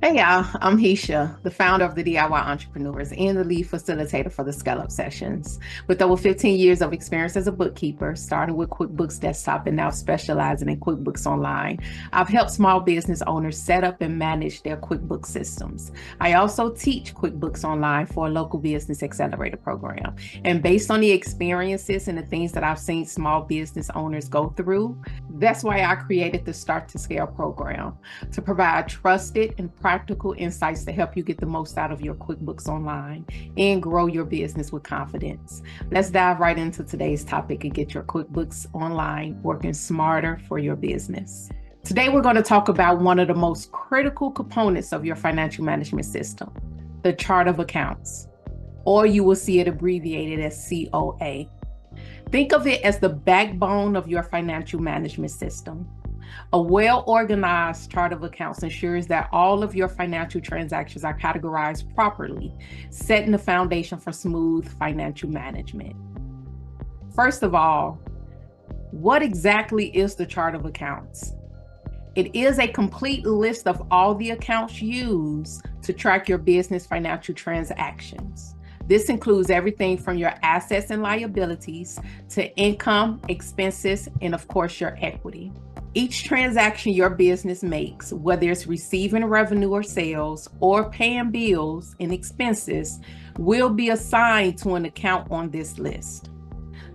Hey y'all, I'm Hisha, the founder of the DIY Entrepreneurs and the lead facilitator for the Scale Up Sessions. With over 15 years of experience as a bookkeeper, starting with QuickBooks Desktop and now specializing in QuickBooks Online, I've helped small business owners set up and manage their QuickBooks systems. I also teach QuickBooks Online for a local business accelerator program. And based on the experiences and the things that I've seen small business owners go through, that's why I created the Start to Scale program to provide trusted and practical insights to help you get the most out of your QuickBooks Online and grow your business with confidence. Let's dive right into today's topic and get your QuickBooks Online working smarter for your business. Today, we're going to talk about one of the most critical components of your financial management system, the chart of accounts, or you will see it abbreviated as COA. Think of it as the backbone of your financial management system. A well-organized chart of accounts ensures that all of your financial transactions are categorized properly, setting the foundation for smooth financial management. First of all, what exactly is the chart of accounts? It is a complete list of all the accounts used to track your business financial transactions. This includes everything from your assets and liabilities to income, expenses, and of course, your equity. Each transaction your business makes, whether it's receiving revenue or sales or paying bills and expenses, will be assigned to an account on this list.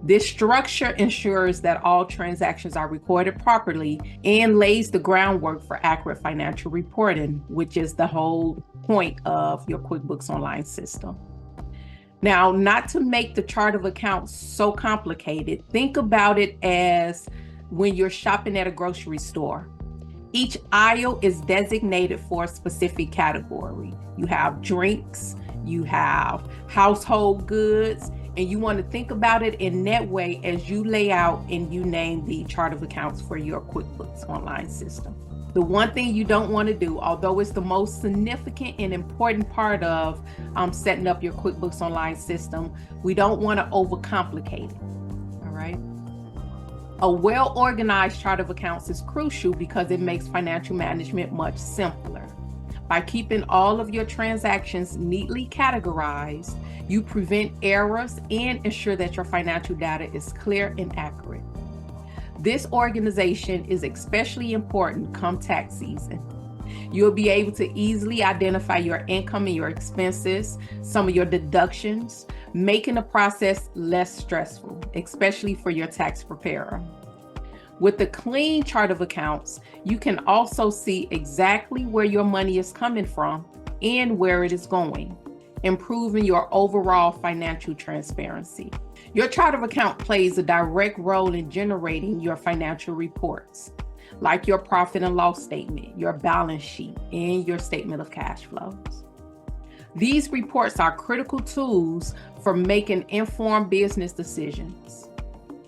This structure ensures that all transactions are recorded properly and lays the groundwork for accurate financial reporting, which is the whole point of your QuickBooks Online system. Now, not to make the chart of accounts so complicated, think about it as when you're shopping at a grocery store. Each aisle is designated for a specific category. You have drinks, you have household goods, and you want to think about it in that way as you lay out and you name the chart of accounts for your QuickBooks Online system. The one thing you don't want to do, although it's the most significant and important part of setting up your QuickBooks Online system, we don't want to overcomplicate it, all right? A well-organized chart of accounts is crucial because it makes financial management much simpler. By keeping all of your transactions neatly categorized, you prevent errors and ensure that your financial data is clear and accurate. This organization is especially important come tax season. You'll be able to easily identify your income and your expenses, some of your deductions, making the process less stressful, especially for your tax preparer. With the clean chart of accounts, you can also see exactly where your money is coming from and where it is going, improving your overall financial transparency. Your chart of account plays a direct role in generating your financial reports, like your profit and loss statement, your balance sheet, and your statement of cash flows. These reports are critical tools for making informed business decisions.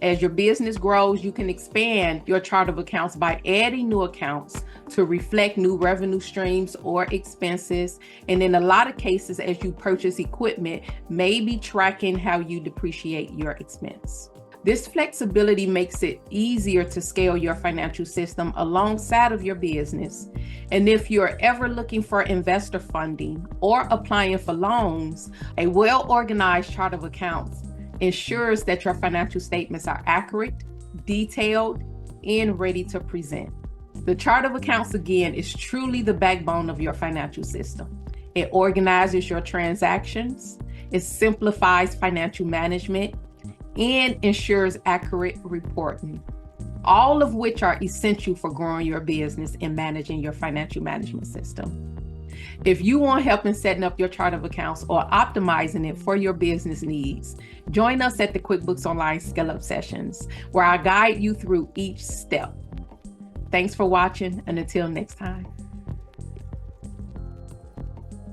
As your business grows, you can expand your chart of accounts by adding new accounts to reflect new revenue streams or expenses. And in a lot of cases, as you purchase equipment, maybe tracking how you depreciate your expense. This flexibility makes it easier to scale your financial system alongside of your business. And if you're ever looking for investor funding or applying for loans, a well-organized chart of accounts ensures that your financial statements are accurate, detailed, and ready to present. The chart of accounts, again, is truly the backbone of your financial system. It organizes your transactions, it simplifies financial management, and ensures accurate reporting, all of which are essential for growing your business and managing your financial management system. If you want help in setting up your chart of accounts or optimizing it for your business needs, join us at the QuickBooks Online Scale Up Sessions, where I guide you through each step. Thanks for watching, and until next time.